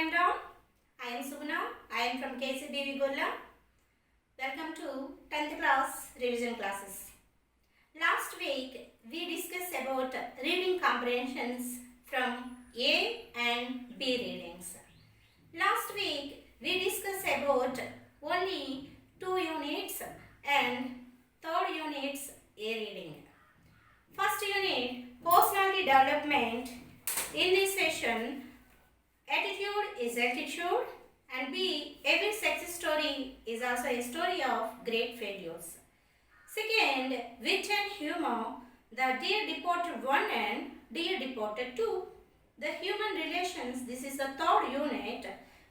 and all. I am Subna. I am from KCBV Golla. Welcome to 10th class revision classes. Last week we discussed about reading comprehensions from A and B readings. Last week we discussed about only 2 units and third unit's A reading. First unit, personality development. In this session, attitude is altitude, and B, every success story is also a story of great failures. Second, wit and humor. The Dear Deported 1 and Dear Deported 2. The human relations, this is the third unit.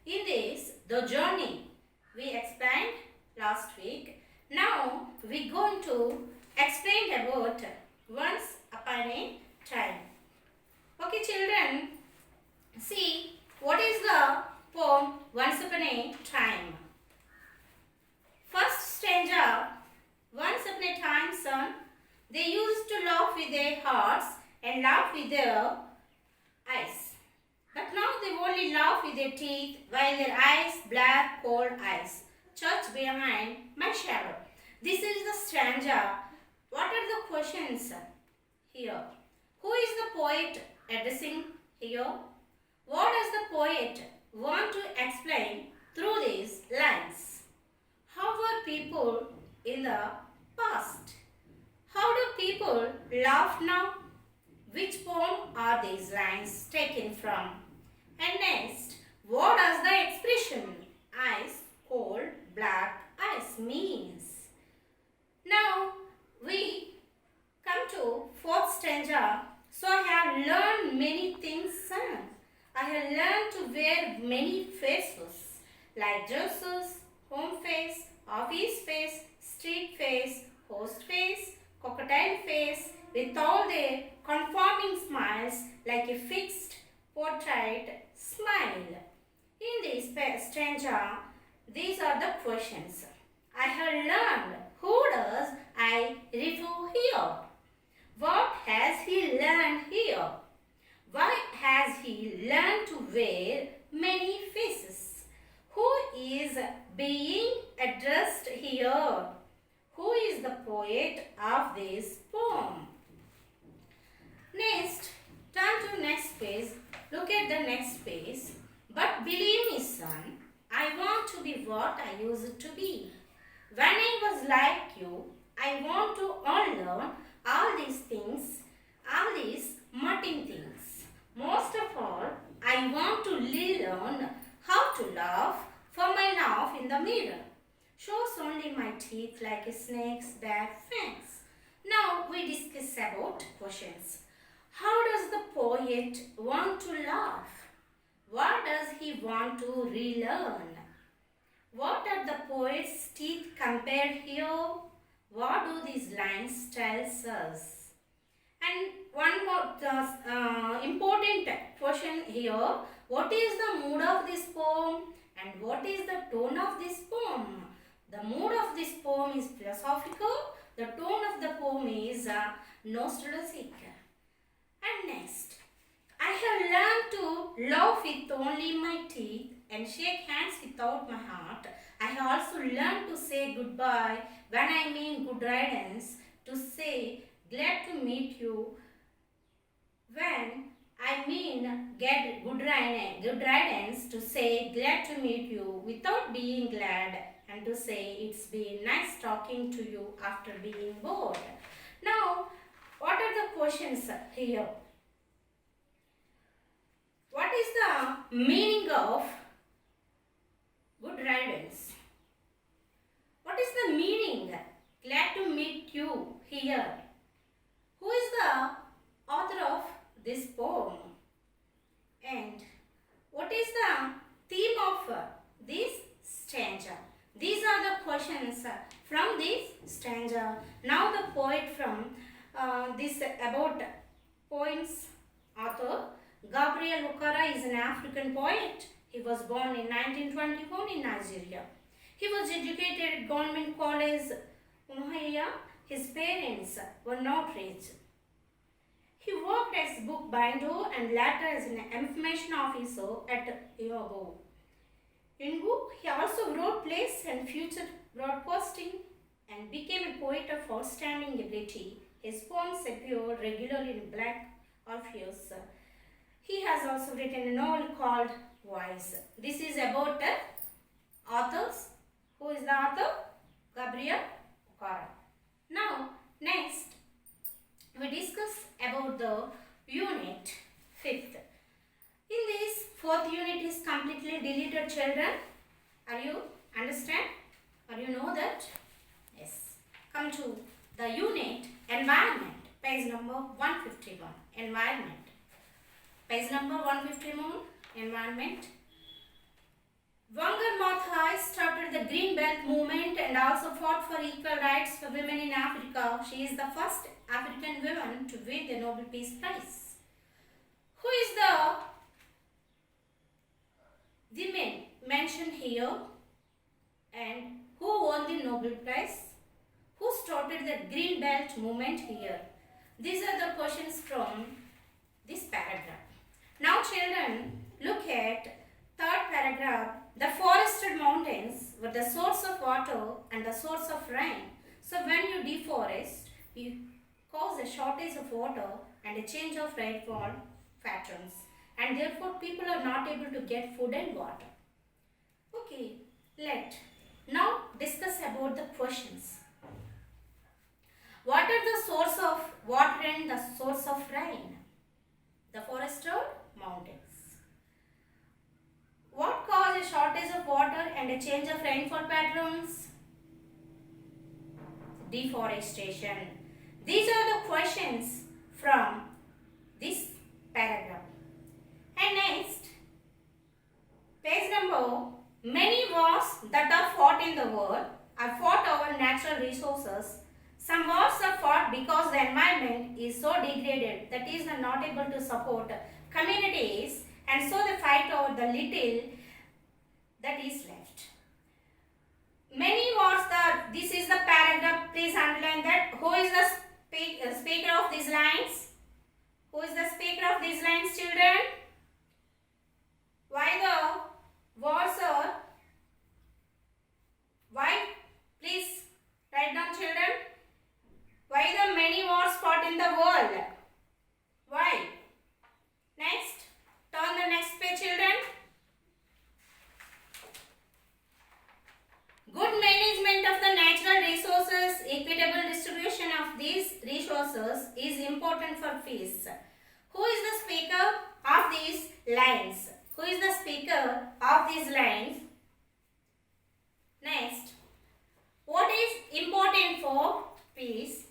In this, the journey, we explained last week. Now, we are going to explain about once upon a time. Okay, children, see what is the poem Once Upon a Time. First stanza, once upon a time, son, they used to laugh with their hearts and laugh with their eyes. But now they only laugh with their teeth, while their eyes, black, cold eyes, church behind my shadow. This is the stanza. What are the questions here? Who is the poet addressing here? What does the poet want to explain through these lines? How were people in the past? How do people laugh now? Which poem are these lines taken from? And next, what does the expression ice, cold, black, ice means? Now, we come to fourth stanza. So I have learned many things, son. I have learned to wear many faces, like dresses, home face, office face, street face, host face, crocodile face, with all their conforming smiles, like a fixed portrait smile. In this stanza, these are the questions. I have learned. Who does I refer here? What has he learned here? Why has he learned to wear many faces? Who is being addressed here? Who is the poet of this poem? Next, turn to next page. Look at the next page. But believe me, son, I want to be what I used to be. When I was like you, I want to unlearn all these things, all these mutting things. Most of all, I want to relearn how to laugh, for my laugh in the mirror shows only my teeth like a snake's back fangs. Now we discuss about questions. How does the poet want to laugh? What does he want to relearn? What are the poet's teeth compared here? What do these lines tell us? And one more important question here. What is the mood of this poem and what is the tone of this poem? The mood of this poem is philosophical. The tone of the poem is nostalgic. And next, I have learned to laugh with only my teeth and shake hands without my heart. I have also learned to say goodbye when I mean good riddance, to say glad to meet you when I mean get good riddance, to say glad to meet you without being glad, and to say it's been nice talking to you after being bored. Now, what are the questions here? What is the meaning of good riddance? What is the meaning? Glad to meet you here. Who is the author of this poem? And what is the theme of this stanza? These are the questions from this stanza. Now the poet from this about poems author. Gabriel Okara is an African poet. He was born in 1921 in Nigeria. He was educated at Government College, Umuahia. His parents were not rich. He worked as bookbinder and later as an information officer at Yahoo. In book, he also wrote plays and future broadcasting and became a poet of outstanding ability. His poems appear regularly in Black Orpheus. He has also written a novel called Voice. This is about the authors. Who is the author? Gabriel Okara. Now, next, we discuss about the unit 5th. In this, 4th unit is completely deleted, children. Are you understand? Or you know that? Yes. Come to the unit environment. Page number 151. Environment. Page number 151. Environment. Wangari Maathai started the Green Belt movement and also fought for equal rights for women in Africa. She is the first African woman to win the Nobel Peace Prize. Who is the women mentioned here and who won the Nobel Prize? Who started the Green Belt movement here? These are the questions from this paragraph. Now children, look at third paragraph. The forested mountains were the source of water and the source of rain. So when you deforest, you cause a shortage of water and a change of rainfall patterns. And therefore people are not able to get food and water. Okay, let now discuss about the questions. What are the source of water and the source of rain? The forested mountains. What caused a shortage of water and a change of rainfall patterns? Deforestation. These are the questions from this paragraph. And next, page number, many wars that are fought in the world are fought over natural resources. Some wars are fought because the environment is so degraded that is not able to support communities, and so they fight over the little that is left. Many wars that, this is the paragraph, please underline that. Who is the speaker of these lines? Who is the speaker of these lines, children? Why the wars are? Why? Please write down, children. Why the many wars fought in the world? Why? Next. Turn the next page, children. Good management of the natural resources, equitable distribution of these resources is important for peace. Who is the speaker of these lines? Who is the speaker of these lines? Next. What is important for peace?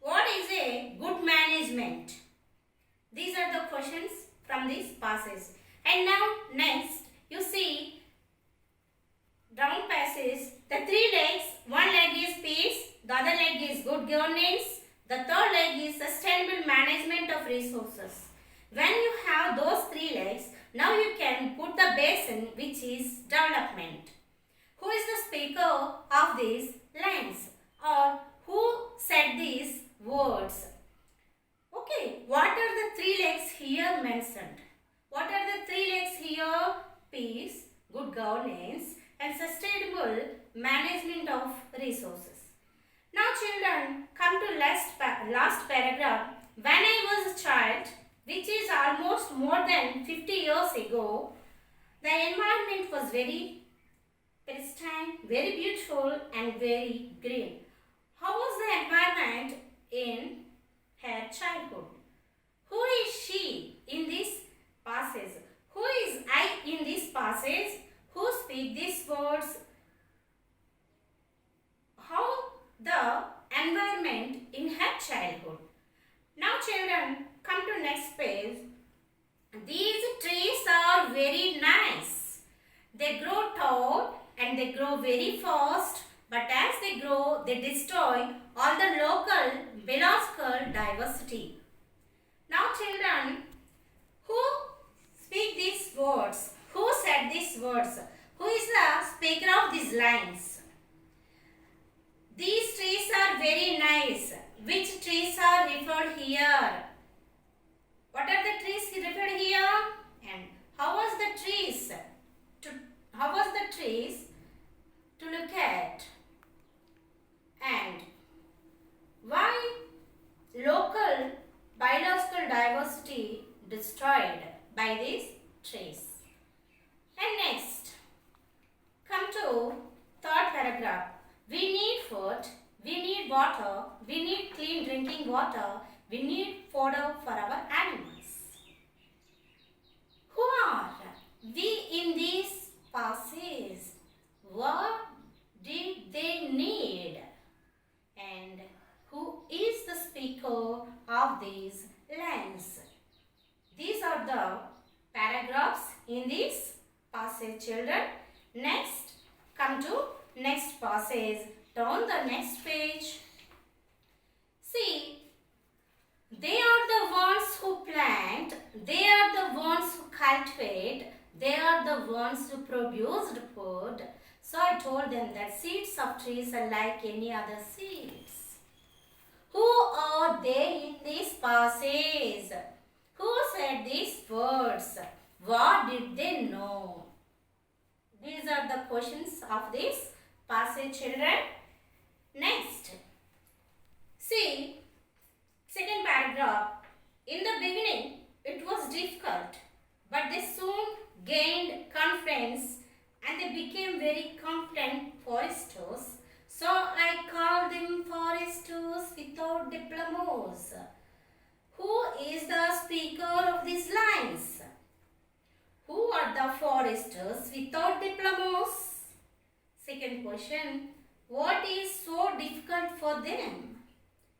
What is a good management? These are the questions from this passage. And now next you see down passage, the three legs, one leg is peace, the other leg is good governance, the third leg is sustainable management of resources. When you have those three legs, now you can put the basin, which is development. Who is the speaker of these lines, or who said these words? Okay, what are the three legs here mentioned? What are the three legs here? Peace, good governance, and sustainable management of resources. Now children, come to last paragraph. When I was a child, which is almost more than 50 years ago, the environment was very pristine, very beautiful and very green. How was the environment in her childhood? Who is she in this passage? Who is I in this passage? Who speak these words? How the environment in her childhood. Now children, come to next page. These trees are very nice. They grow tall and they grow very fast, but as they grow, they destroy all the local biological diversity. Now children, who speak these words? Who said these words? Who is the speaker of these lines? These trees are very nice. Which trees are referred here? referred here? And how was the trees to look at? And why local biological diversity destroyed by these trees? And next, come to third paragraph. We need food, we need water, we need clean drinking water, we need fodder for our animals. Who are we in these passages? What did they need? And who is the speaker of these lines? These are the paragraphs in this passage, children. Next, come to next passage. Turn the next page. See, they are the ones who plant, they are the ones who cultivate, they are the ones who produced food. So I told them that seeds of trees are like any other seeds. Who are they in this passage? Who said these words? What did they know? These are the questions of this passage, children. Next, see, second paragraph. In the beginning, it was difficult, but they soon gained confidence and they became very competent foresters. So I call them foresters without diplomas. Who is the speaker of these lines? Who are the foresters without diplomas? Second question. What is so difficult for them?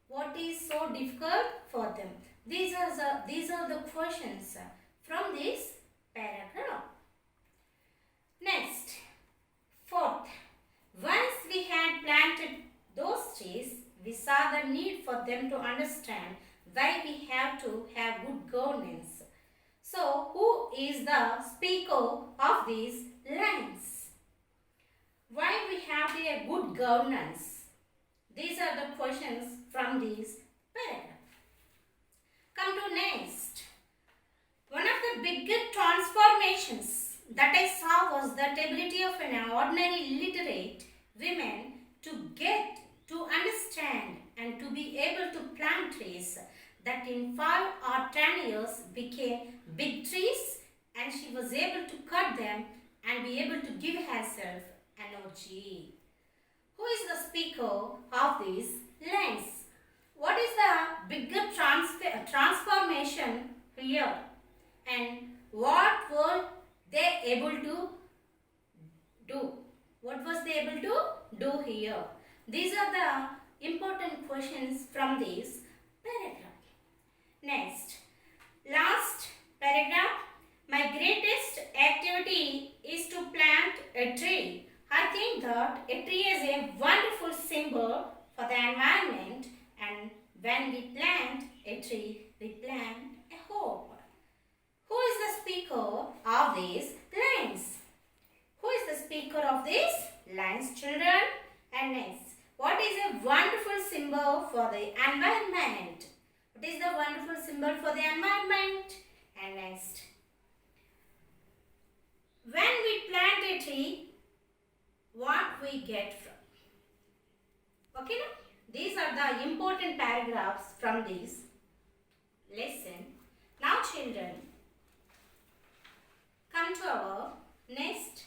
What is so difficult for them? These are the questions from this paragraph. Next, fourth. Once we had planted those trees, we saw the need for them to understand why we have to have good governance. So, who is the speaker of these lines? Why we have a good governance? These are the questions from these paragraphs. Come to next. One of the biggest transformations that I saw was the ability of an ordinary literate women to get to understand and to be able to plant trees that in 5 or 10 years became big trees, and she was able to cut them and be able to give herself energy. Who is the speaker of these lines? What is the bigger transformation here? And what were they able to do? What was they able to do here? These are the important questions from this paragraph. Next, last paragraph. My greatest activity is to plant a tree. I think that a tree is a wonderful symbol for the environment, and when we plant a tree, we plant a hope. Who is the speaker of these lines? Who is the speaker of these lines, children? And next, what is a wonderful symbol for the environment? What is the wonderful symbol for the environment? And next, when we plant a tree, what we get from? Okay, now? These are the important paragraphs from this lesson. Now, children, come to our next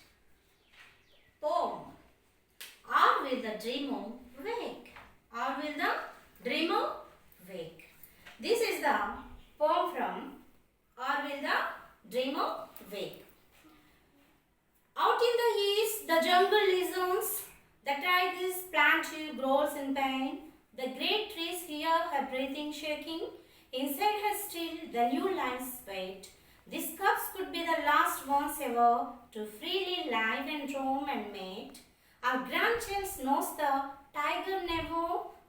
poem. Or will the dreamer wake? Or will the dreamer wake? This is the poem from Or will the dreamer wake? Out in the east, the jungle listens. The tiger's plant grows in pain. The great trees hear her breathing shaking. Inside her still, the new lines wait. These cubs could be the last ones ever to freely live and roam and mate. Our grandchild knows the tiger never,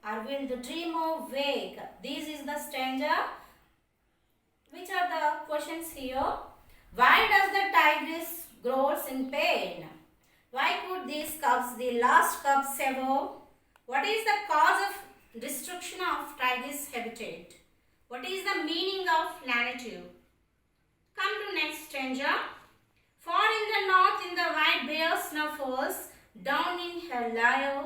or will the dreamer wake? This is the stanza. Which are the questions here? Why does the tigress grows in pain? Why could these cubs, the last cubs, ever? What is the cause of destruction of tiger's habitat? What is the meaning of plenitude? Come to next stanza. Far in the north, in the white bare snow falls, down in her lair,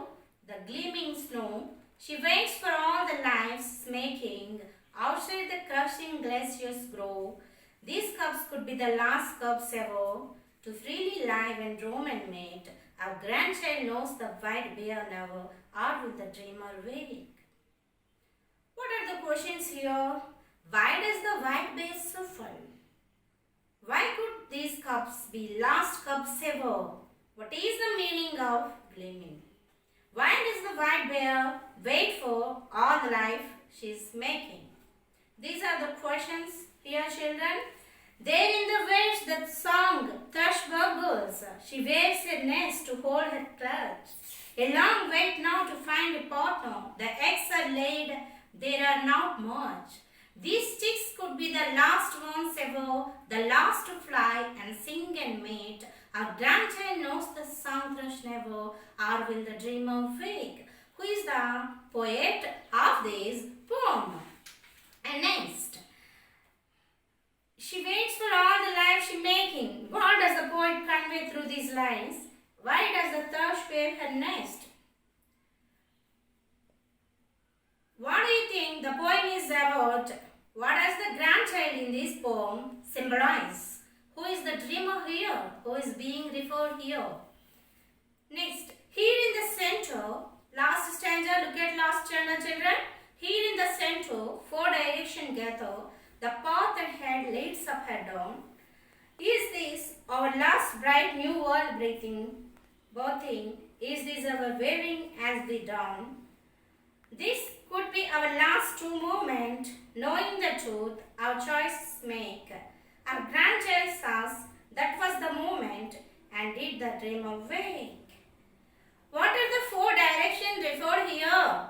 the gleaming snow. She waits for all the lives making. Outside the crushing glaciers grow. These cubs could be the last cubs ever to freely live and roam and mate. Our grandchild knows the white bear never, or will the dreamer wake? What are the questions here? Why does the white bear suffer? Why could these cubs be last cubs ever? What is the meaning of gleaming? Why does the white bear wait for all the life she is making? These are the questions here, children. There in the waves that song thrush burbles. She waves her nest to hold her clutch. A long wait now to find a partner. The eggs are laid, there are not much. These chicks could be the last ones ever, the last to fly and sing and mate. Our grandchild knows the song thrush never, or will the dreamer wake? Who is the poet of this poem? And next, she waits for all the life she making. What does the poet convey through these lines? Why does the thrush wave her nest? What do you think the poem is about? What does the grandchild in this poem symbolize? Who is the dreamer here? Who is being referred here? Next, here in the center, last stanza, look at last stanza, children. Here in the center, four direction gather, the path ahead leads up and down. Is this our last bright new world birthing? Is this our waving as we dawn? This could be our last true moment, knowing the truth our choices make. Our grandchild says that was the moment, and did the dreamer wake? What are the four directions referred here?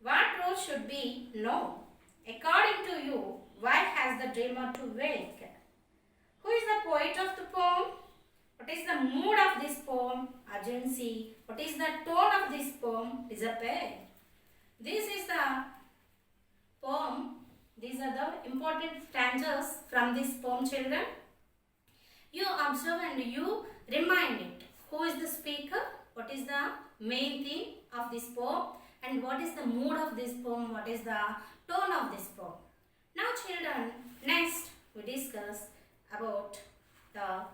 What road should be? No. According to you, why has the dreamer to wake? Who is the poet of the poem? What is the mood of this poem? Urgency. What is the tone of this poem? Despair. This is the poem. These are the important stanzas from this poem, children. You observe and you remind it. Who is the speaker? What is the main theme of this poem? And what is the mood of this poem? What is the tone of this poem? Now, children, next we discuss about the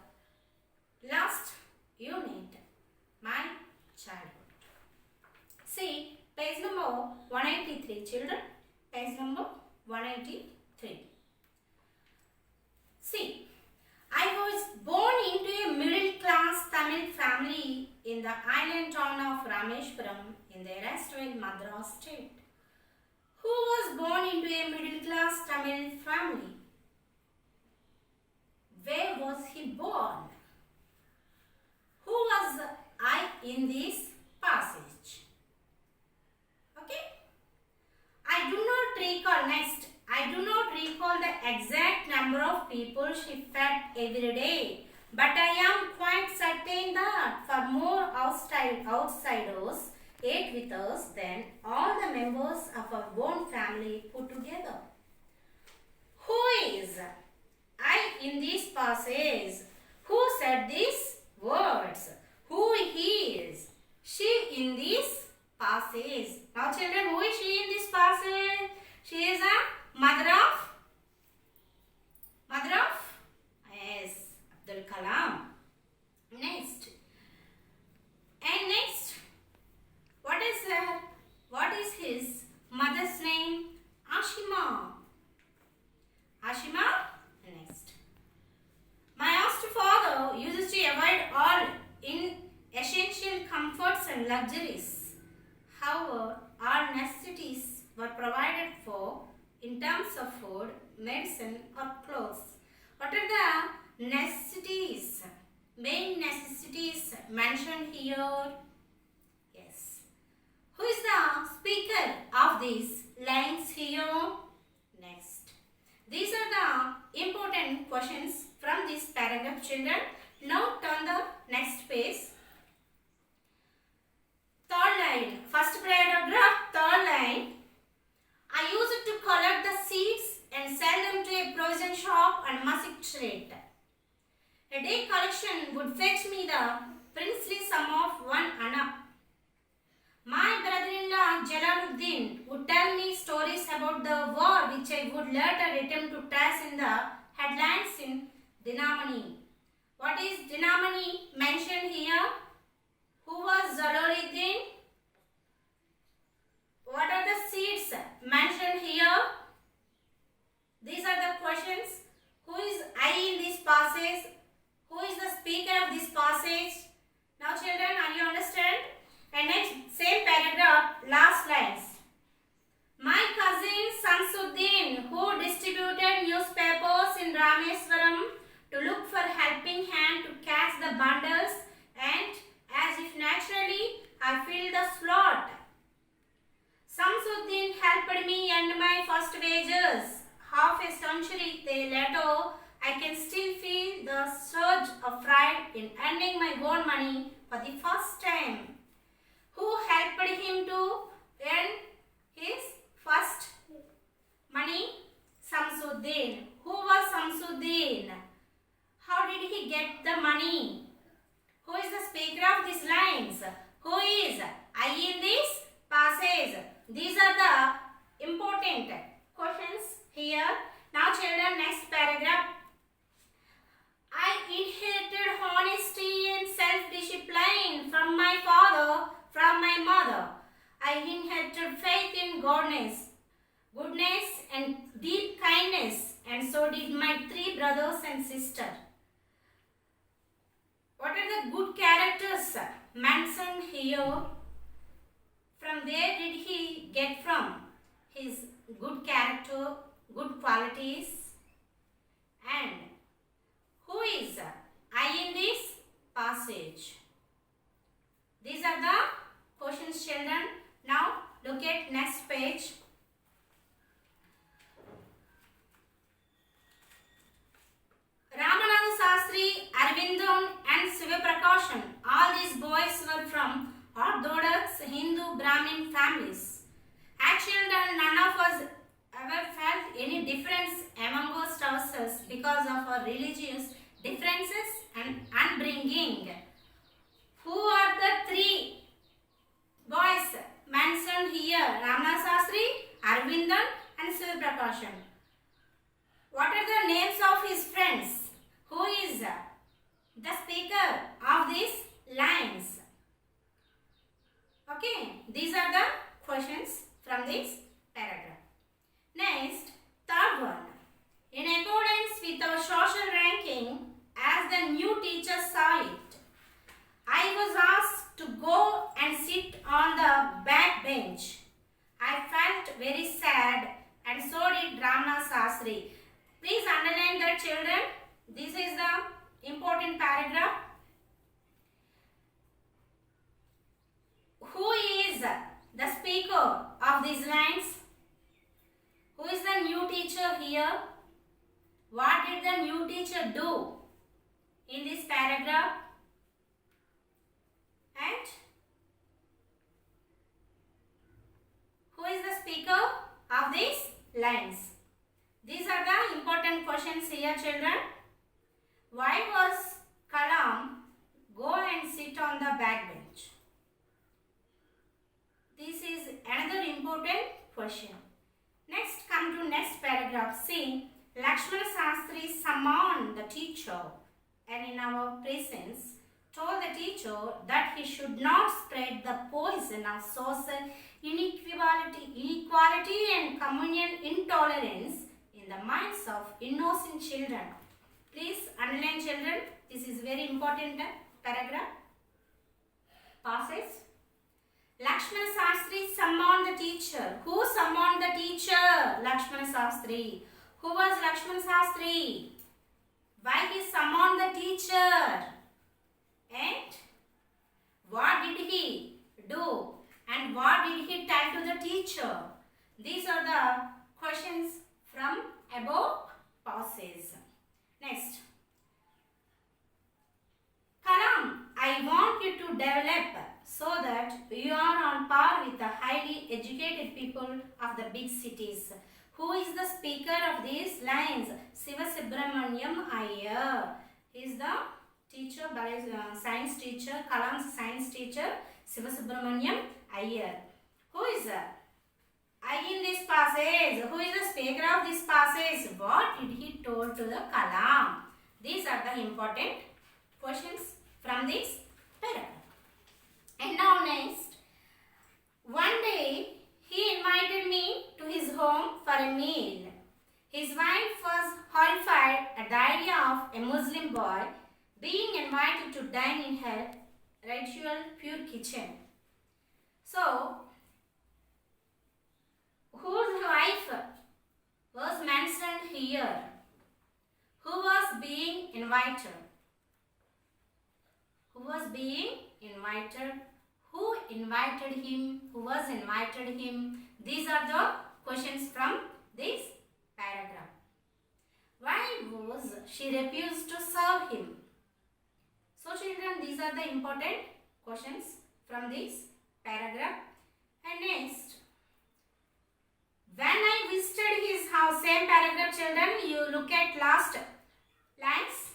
last unit, my childhood. See, page number 183, children. Page number 183. See, I was born into a middle-class Tamil family in the island town of Rameshwaram in the erstwhile Madras state. Who was born into a middle-class Tamil family? Where was he born? Who was I in this passage? Okay? I do not recall, next, I do not recall the exact number of people she fed every day, but I am quite certain that for more outsiders ate with us than all the members of our own family put together. Who is I in this passage? Who said these words? Who is she in this passage? Now children, who is she in this passage? She is a mother of yes, Abdul Kalam. Next. And next, what is his mother's name? Ashima. Ashima. Next. My auster father uses to avoid all essential comforts and luxuries. However, all necessities were provided for in terms of food, medicine or clothes. What are the necessities? Main necessities mentioned here? Yes. Who is the speaker of these lines here? Next. These are the important questions from this paragraph, children. Now turn the next page. Third line, first paragraph, third line. I use it to collect the seeds and sell them to a provision shop and Masik trade. A day collection would fetch me the princely sum of 1 anna. My brother-in-law Jalaluddin would tell me stories about the war which I would later attempt to trace in the headlines in Dinamani. What is Dinamani mentioned here? Who was Jalaluddin? What are the seats mentioned here? These are the questions. Who is I in this passage? Who is the speaker of this passage? Now children, are you understand? And next, same paragraph, last lines. My cousin Samsuddin, who distributed newspapers in Rameswaram to look for helping hand to catch the bundles, and as if naturally, I filled the slot. Samsuddin helped me earn my first wages. Half a century later, I can still feel the surge of pride in earning my own money for the first time. Who helped him to earn his first money? Samsuddin. Who was Samsuddin? How did he get the money? Who is the speaker of these lines? Who is I in this passage? These are the important questions here. Now children, next paragraph. I inherited honesty and self-discipline from my father, from my mother. I inherited faith in goodness and deep kindness, and so did my 3 brothers and sisters. What are the good characters mentioned here? From where did he get from his good character, good qualities? And who is I in this passage? These are the questions, children. Now look at next page. Ramanatha Sastri, Arvindon and Sivaprakasan, all these boys were from Orthodox Hindu Brahmin families. Actually, none of us ever felt any difference among ourselves because of our religious differences and upbringing. Who are the 3 boys mentioned here? Ramanatha Sastri, Arvindan and Sivaprakasan. What are the names of his friends? Who is the speaker of these lines? Okay, these are the questions from this paragraph. Next, third one. In accordance with our social ranking, as the new teacher saw it, I was asked to go and sit on the back bench. I felt very sad, and so did Ramanatha Sastri. Please underline that, children. This is the important paragraph. Who is the speaker of these lines? Who is the new teacher here? What did the new teacher do in this paragraph? And who is the speaker of these lines? These are the important questions here, children. Why was Kalam go and sit on the back bench? This is another important question. Next, come to next paragraph. See, Lakshmana Sastri summoned the teacher and in our presence told the teacher that he should not spread the poison of social inequality and communal intolerance in the minds of innocent children. Please underline, children. This is very important paragraph. Passage. Lakshmana Sastri summoned the teacher. Who summoned the teacher? Lakshmana Sastri. Who was Lakshmana Sastri? Why he summoned the teacher? And what did he do? And what did he tell to the teacher? These are the questions from above passage. Next. Kalam, I want you to develop so that you are on par with the highly educated people of the big cities Who is the speaker of these lines? Sivasubramaniam Iyer. He is the teacher, science teacher, Kalam's science teacher, Sivasubramaniam Iyer. Who is I in this passage? Who is the speaker of this passage? What did he told to the Kalam? These are the important questions from this paragraph. And now next, one day he invited me to his home for a meal. His wife was horrified at the idea of a Muslim boy being invited to dine in her ritual pure kitchen. So, whose wife was mentioned here? Who was being invited? Who was being invited? Who invited him? Who was invited him? These are the questions from this paragraph. Why was she refused to serve him? So children, these are the important questions from this paragraph. And next, when I visited his house, same paragraph children, you look at last lines.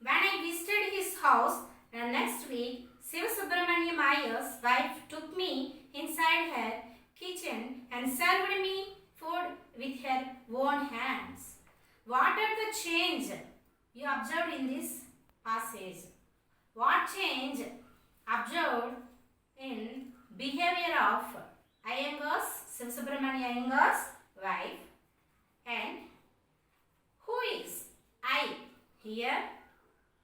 When I visited his house next week, Sivasubramaniam Iyer's wife took me inside her kitchen and served me food with her own hands. What are the change you observed in this passage? What change observed in behavior of Sivasubramaniam Iyer's wife, and who is I here?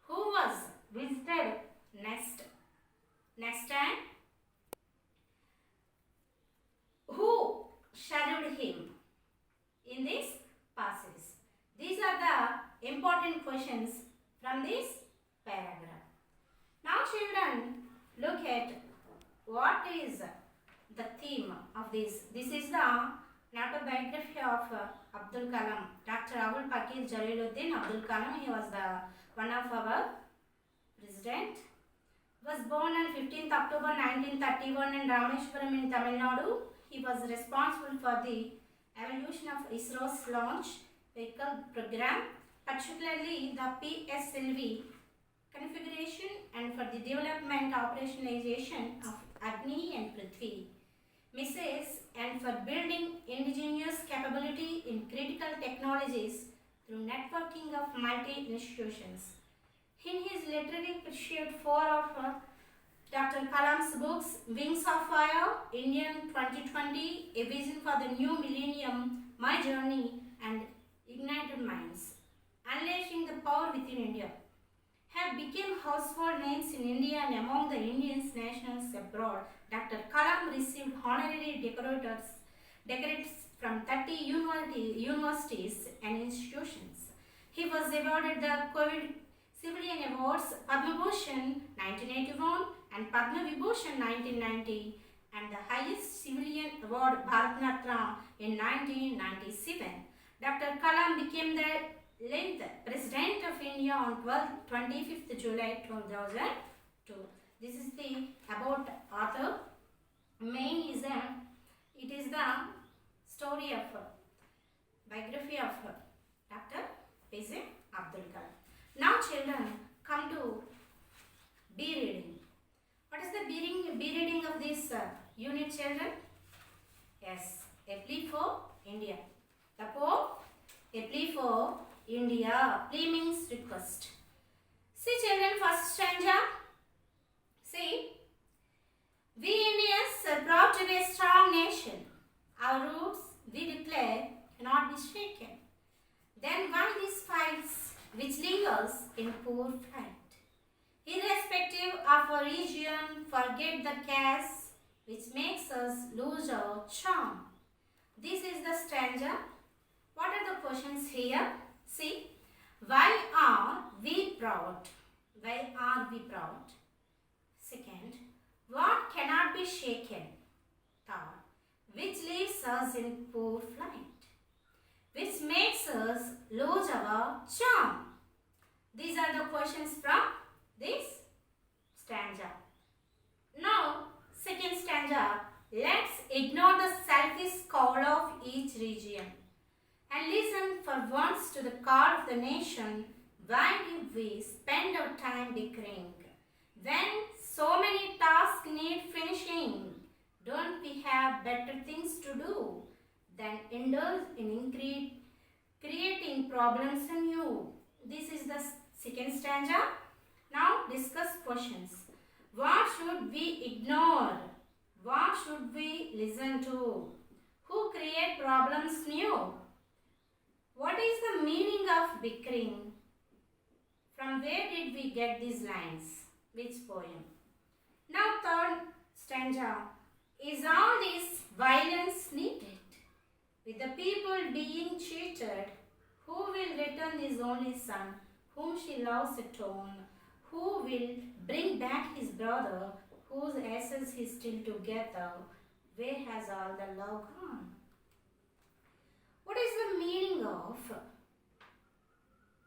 Who was visited next time? Who shadowed him in this passage? These are the important questions from this paragraph. Now children, look at what is the theme of this. This is the autobiography of Abdul Kalam, Dr. Abul Pakir Jaliluddin Abdul Kalam. He was the one of our president. Was born on 15th October 1931 in Rameshwaram in Tamil Nadu. He was responsible for the evolution of ISRO's launch vehicle program, particularly the PSLV configuration, and for the development operationalization of Agni and Prithvi missiles, and for building indigenous capability in critical technologies through networking of multi-institutions. In his literary pursuit, 4 of Dr. Kalam's books, Wings of Fire, Indian 2020, A Vision for the New Millennium, My Journey, and Ignited Minds, Unleashing the Power Within India, have become household names in India and among the Indian nationals abroad. Dr. Kalam received honorary decorates from 30 universities and institutions. He was awarded the COVID Civilian Awards, Padma Bhushan 1981 and Padma Vibhushan 1990, and the highest civilian award Bharat Ratna in 1997. Dr. Kalam became the 11th President of India on 25th July 2002. This is the about author. Main is it is the story of biography of Dr. P.J. Abdul Kalam. Now children, come to B reading. What is the B reading of this unit children? Yes, A Plea for India. The poem A Plea for India. Plea means request. See children, first stanza. See, we Indians are proud to be a strong nation. Our roots, we declare, cannot be shaken. Then why these fights which leave us in poor plight? Irrespective of our region, forget the caste which makes us lose our charm. This is the stanza. What are the questions here? See, why are we proud? Why are we proud? Second, what cannot be shaken? Third, which leaves us in poor flight? Which makes us lose our charm? These are the questions from this stanza. Now, second stanza, let's ignore the selfish call of each region. and listen for once to the call of the nation. Why do we spend our time bickering when so many tasks need finishing? Don't we have better things to do than indulge in creating problems anew? This is the second stanza. Now discuss questions. What should we ignore? What should we listen to? Who create problems new? What is the meaning of bickering? From where did we get these lines? Which poem? Now third stanza. Is all this violence needed? With the people being cheated, who will return his only son, whom she loves at home? Who will bring back his brother, whose essence is still together? Where has all the love gone? What is the meaning of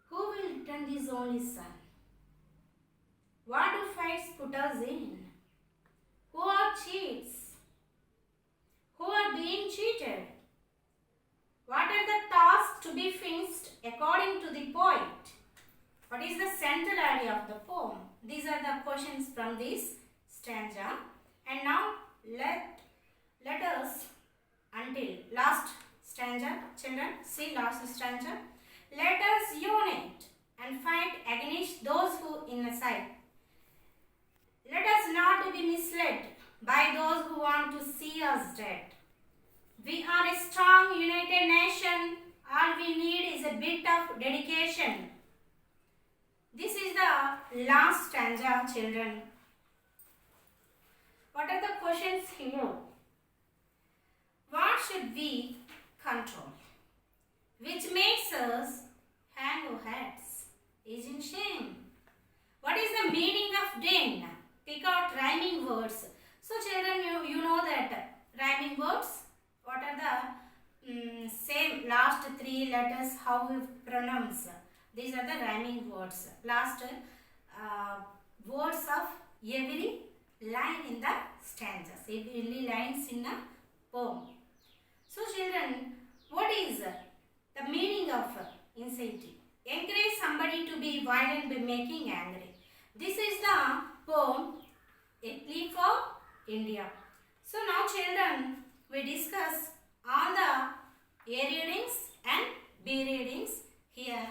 who will return his only son? What do fights put us in? Who are cheats? Who are being cheated? What are the tasks to be finished according to the poet? What is the central idea of the poem? These are the questions from this stanza. And now let us until last stanza, children, see last stanza. Let us unite and fight against those who incite. Let us not be misled by those who want to see us dead. We are a strong, united nation. All we need is a bit of dedication. This is the last stanza, children. What are the questions here? What should we control? Which makes us hang our heads? Isn't shame? What is the meaning of din? Pick out rhyming words. So children, you know that rhyming words. What are the same last three letters? How we pronounce? These are the rhyming words. Last words of every line in the stanzas. Every lines in a poem. So children, what is the meaning of inciting? Encourage somebody to be violent by making angry. This is the poem A Plea for India. So now children, we discuss all the A readings and B readings here.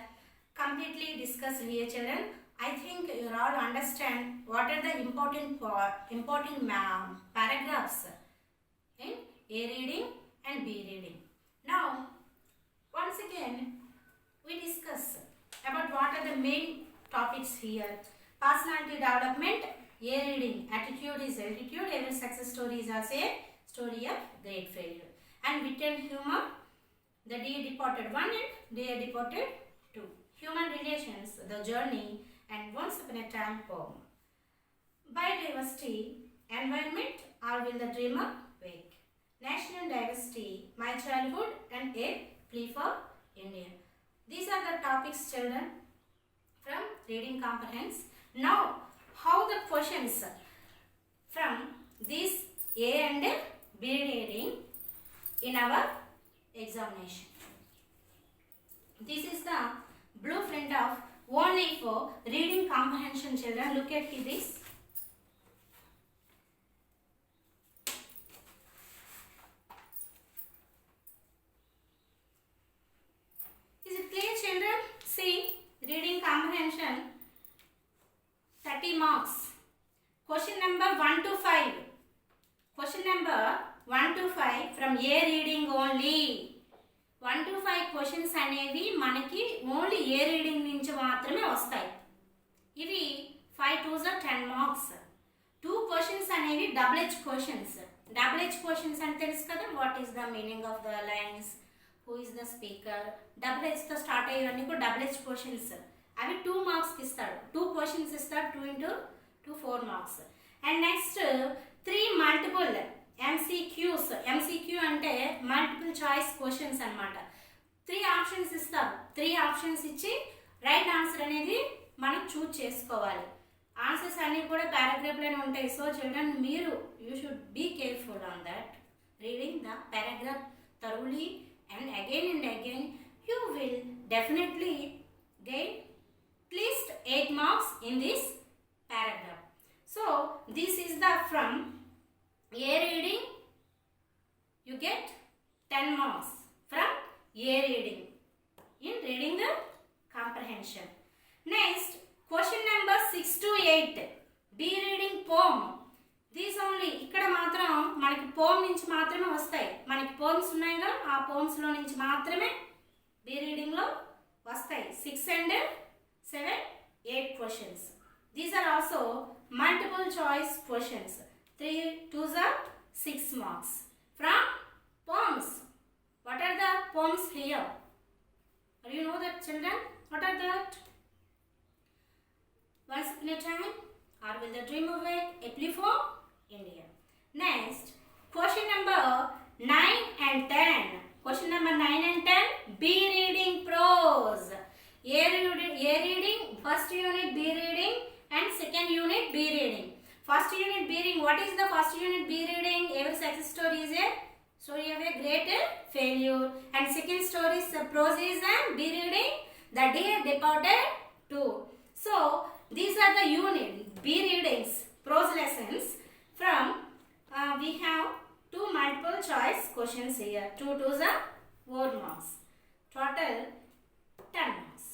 Completely discussed here, children. I think you all understand what are the important paragraphs in A reading and B reading. Now, once again, we discuss about what are the main topics here. Personality development, A reading, attitude is altitude, every success story is also a story of great failure. And wit and humor, the dear departed one and dear departed two. Human relations, the journey, and once upon a time poem. Biodiversity, environment, or will the dreamer wake? National diversity, my childhood, and A Plea for India. These are the topics, children, from reading comprehension. Now, how the questions from this A and B reading in our examination. This is the blueprint of only for reading comprehension, children. Look at this. Is it clear, children? See, reading comprehension, 30 marks. Question number 1 to 5. Question number 1 to 5 from A reading only. 1 to 5 questions అనేవి మనకి only ఏ reading నుంచి మాత్రమే వస్తాయి. ఇవి 5 2s are 10 marks. 2 questions అనేవి double H questions. Double H questions అంటే తెలుసు కదా, what is the meaning of the lines, who is the speaker, double హెచ్తో స్టార్ట్ అయ్యేవన్నీ కూడా డబుల్ హెచ్ క్వశ్చన్స్. అవి 2 మార్క్స్కి ఇస్తాడు. 2 క్వశ్చన్స్ ఇస్తాడు. 2 into 2 4 marks. And next 3 multiple MCQs. MCQ అంటే మల్టిపుల్ చాయిస్ క్వశ్చన్స్ అన్నమాట. 3 ఆప్షన్స్ ఇస్తారు. 3 ఆప్షన్స్ ఇచ్చి రైట్ ఆన్సర్ అనేది మనం చూజ్ చేసుకోవాలి. ఆన్సర్స్ అన్నీ కూడా పారాగ్రాఫ్లోనే ఉంటాయి. సో చిల్డ్రన్, మీరు you should be careful on that, reading the paragraph thoroughly and again you will definitely gain at least 8 marks in this paragraph. So this is the from A reading you get 10 marks from A reading in reading the comprehension. Next, question number 6 to 8. B reading poem. These only ఇక్కడ మాత్రం మనకి పోమ్ నుంచి మాత్రమే వస్తాయి. మనకి pomps ఉన్నాయిగా ఆ pomps లో నుంచి మాత్రమే B reading లో వస్తాయి. 6 and 7, 8 questions. These are also multiple choice questions. 3 2s are 6 marks from poems. What are the poems here? Do you know that, children? What are that? Once upon a time, or Will the Dream Awake, A Plea for India. Next, question number 9 and 10. Question number 9 and 10, B reading prose. A reading, first unit B reading and second unit B reading. First unit B reading, what is the first unit B reading? Every success story is a story of a great failure. And second story is prose is a B reading, The Dear Departed Too. So these are the unit B readings, prose lessons from we have 2 multiple choice questions here. 2 2s are 4 marks. Total 10 marks.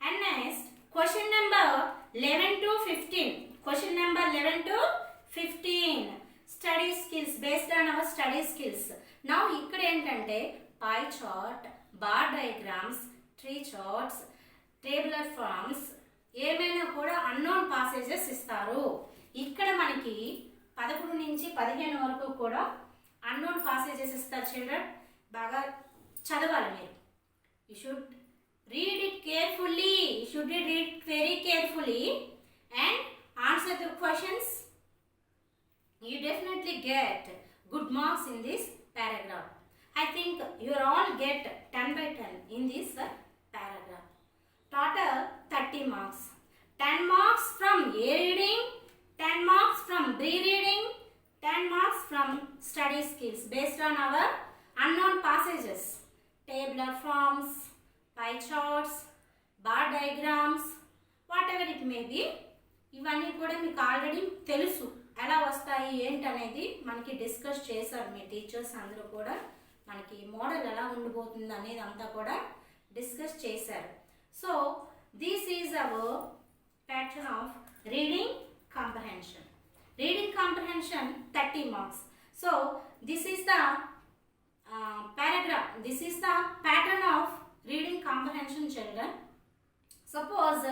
And next, question number 11 to 15. Question number 11 to 15. Study skills, based on our study skills. Now, ఇక్కడ ఏంటంటే pie chart, bar diagrams, tree charts, tabular forms, ఏమైనా కూడా unknown passages ఇస్తారు. ఇక్కడ మనకి 11 నుంచి 15 వరకు కూడా unknown passages ఇస్తారు. చిల్డ్రన్ బాగా చదవాలి మీరు. You should read it carefully. You should read it very carefully and answer the questions. You definitely get good marks in this paragraph. I think you all get 10 by 10 in this paragraph. Total 30 marks. 10 marks from A reading, 10 marks from B reading, 10 marks from study skills based on our unknown passages. Tabular forms, pie charts, bar diagrams, whatever it may be. ఇవన్నీ కూడా మీకు already తెలుసు ఎలా వస్తాయి ఏంటనేది మనకి discuss చేశారు మీ teachers అందరూ కూడా. మనకి మోడల్ ఎలా ఉండిపోతుంది అనేది అంతా కూడా డిస్కస్ చేశారు. So this is our pattern of reading comprehension. Reading comprehension 30 marks. So this is the paragraph. This is the pattern of reading comprehension, children. Suppose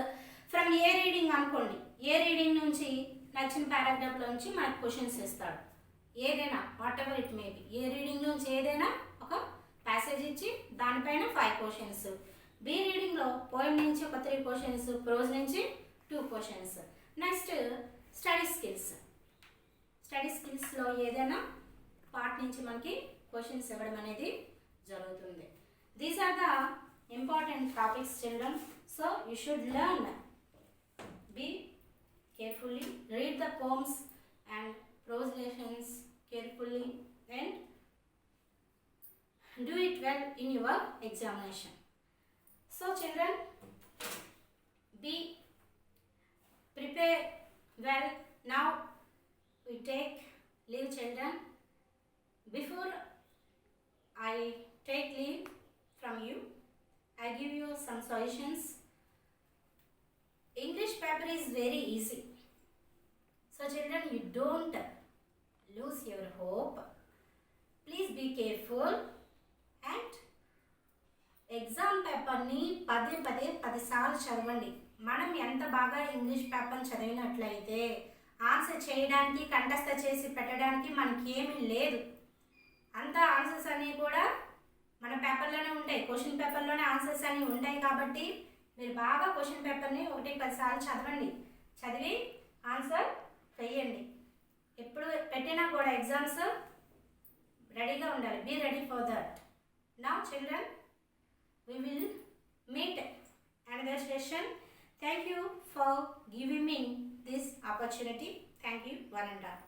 from A reading అనుకోండి, A reading నుంచి నచ్చిన paragraph నుంచి మనకు questions ఇస్తాడు. ఏదైనా what ever it may be, A reading నుంచి ఏదైనా ఒక ప్యాసేజ్ ఇచ్చి దానిపైన 5 questions. B రీడింగ్లో పోయిమ్ నుంచి ఒక 3 questions, ప్రోజ్ నుంచి 2 questions. Next study skills. Study స్కిల్స్లో ఏదైనా పార్ట్ నుంచి మనకి క్వశ్చన్స్ ఇవ్వడం అనేది జరుగుతుంది. These are the important topics, children. So you should learn. Be carefully, read the poems and prose lessons carefully and do it well in your examination. So children, be prepare well. Now we take leave, children. Before I take leave from you, I give you some suggestions. English paper is very easy. So children, you don't lose your hope. Please be careful and exam పేపర్ని 10 సార్లు చదవండి. మనం ఎంత బాగా English paper చదివినట్లయితే answer చేయడానికి, కంఠస్థ చేసి పెట్టడానికి మనకి ఏమీ లేదు. అంతా ఆన్సర్స్ అన్నీ కూడా మన పేపర్లోనే ఉంటాయి, క్వశ్చన్ పేపర్లోనే ఆన్సర్స్ అన్నీ ఉంటాయి. కాబట్టి మీరు బాగా క్వశ్చన్ పేపర్ని 10 సార్లు చదవండి. చదివి ఆన్సర్ చెయ్యండి. ఎప్పుడు పెట్టినా కూడా ఎగ్జామ్స్ రెడీగా ఉండాలి. Be ready for that. Now children, we will meet another session. Thank you for giving me this opportunity. Thank you, one and all.